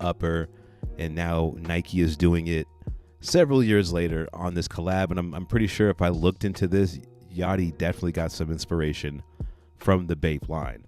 upper, and now Nike is doing it several years later on this collab. And I'm pretty sure if I looked into this, Yachty definitely got some inspiration from the Bape line.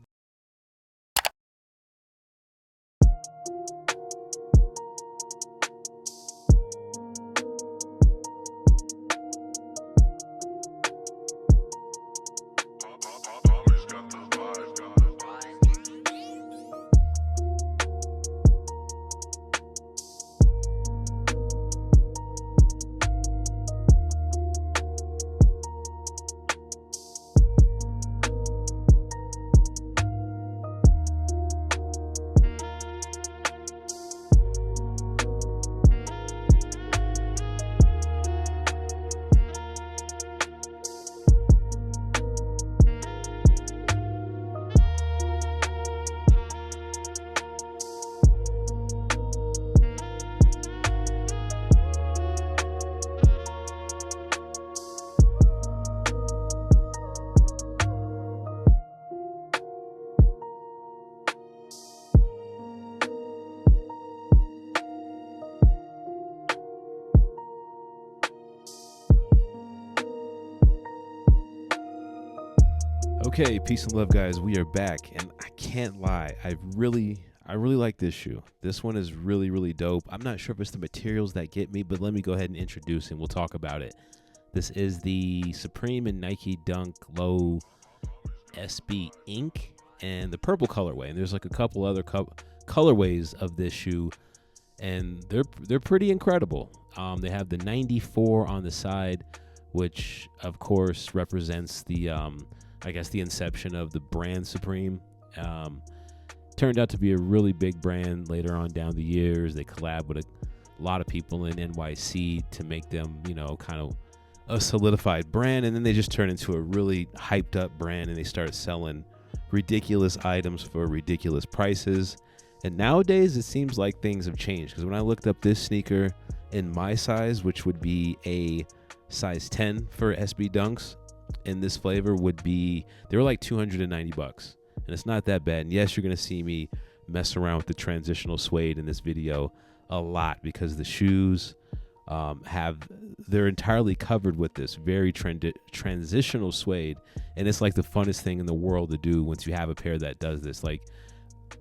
Okay, peace and love, guys. We are back, and I can't lie, I really like this shoe. This one is really dope. I'm not sure if it's the materials that get me, but let me go ahead and introduce and we'll talk about it. This is the Supreme and Nike Dunk Low SB Ink and the purple colorway. And there's like a couple other colorways of this shoe, and they're pretty incredible. They have the 94 on the side, which of course represents the I guess the inception of the brand Supreme. Turned out to be a really big brand later on down the years. They collab with a lot of people in NYC to make them, you know, kind of a solidified brand. And then they just turned into a really hyped up brand, and they started selling ridiculous items for ridiculous prices. And nowadays it seems like things have changed, because when I looked up this sneaker in my size, which would be a size 10 for SB Dunks, in this flavor would be, they were like $290, and it's not that bad. And yes, you're gonna see me mess around with the transitional suede in this video a lot, because the shoes they're entirely covered with this very transitional suede, and it's like the funnest thing in the world to do once you have a pair that does this. Like,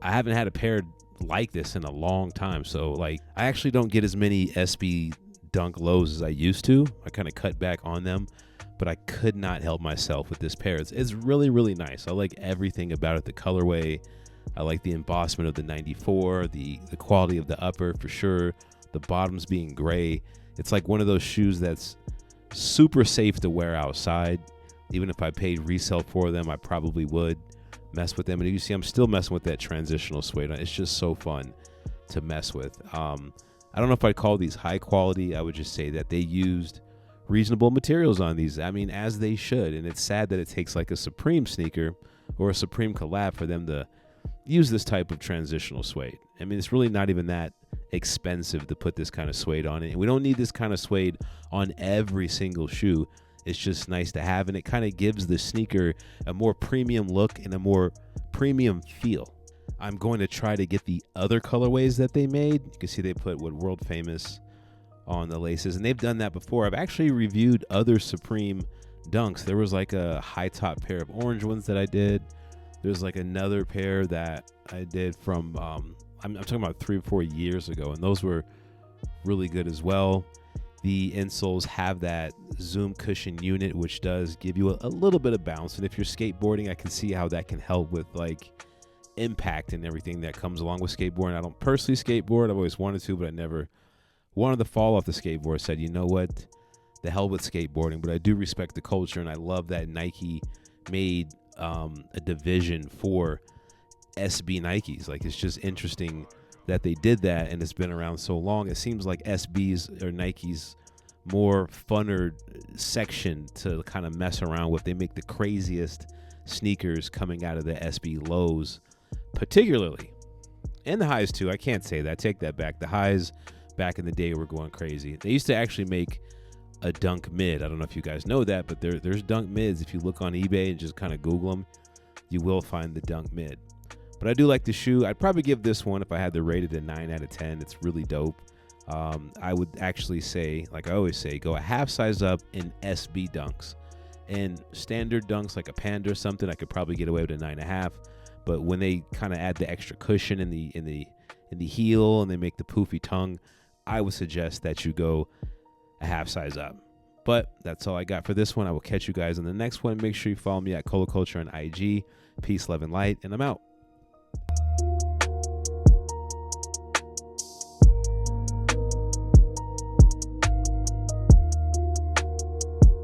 I haven't had a pair like this in a long time, so like I actually don't get as many SB Dunk Lows as I used to. I kind of cut back on them, but I could not help myself with this pair. It's really nice. I like everything about it. The colorway, I like the embossment of the 94, the quality of the upper for sure, the bottoms being gray. It's like one of those shoes that's super safe to wear outside. Even if I paid resale for them, I probably would mess with them. And you see, I'm still messing with that transitional suede. It's just so fun to mess with. I don't know if I'd call these high quality. I would just say that they used reasonable materials on these. I mean, as they should. And it's sad that it takes like a Supreme sneaker or a Supreme collab for them to use this type of transitional suede. I mean, it's really not even that expensive to put this kind of suede on it. And we don't need this kind of suede on every single shoe. It's just nice to have, and it kind of gives the sneaker a more premium look and a more premium feel. I'm going to try to get the other colorways that they made. You can see they put what World Famous on the laces, and they've done that before. I've actually reviewed other Supreme Dunks. There was like a high top pair of orange ones that I did. There's like another pair that I did from I'm talking about 3 or 4 years ago, and those were really good as well. The insoles have that Zoom cushion unit, which does give you a little bit of bounce, and if you're skateboarding, I can see how that can help with like impact and everything that comes along with skateboarding. I don't personally skateboard. I've always wanted to, but I never wanted to fall off the skateboard. Said, you know what, the hell with skateboarding. But I do respect the culture, and I love that Nike made a division for SB Nikes. Like, it's just interesting that they did that, and it's been around so long. It seems like SB's or Nike's more funner section to kind of mess around with. They make the craziest sneakers coming out of the SB lows, particularly, and the highs too. I can't say that. Take that back. The highs back in the day were going crazy. They used to actually make a Dunk mid. I don't know if you guys know that, but there's Dunk mids. If you look on eBay and just kind of Google them, you will find the Dunk mid. But I do like the shoe. I'd probably give this one, if I had to rate it, a 9 out of 10. It's really dope. I would actually say, like I always say, go a half size up in SB dunks. And standard dunks like a Panda or something, I could probably get away with a 9.5. But when they kind of add the extra cushion in the heel and they make the poofy tongue, I would suggest that you go a half size up. But that's all I got for this one. I will catch you guys on the next one. Make sure you follow me at Colo Culture on IG. Peace, love, and light, and I'm out.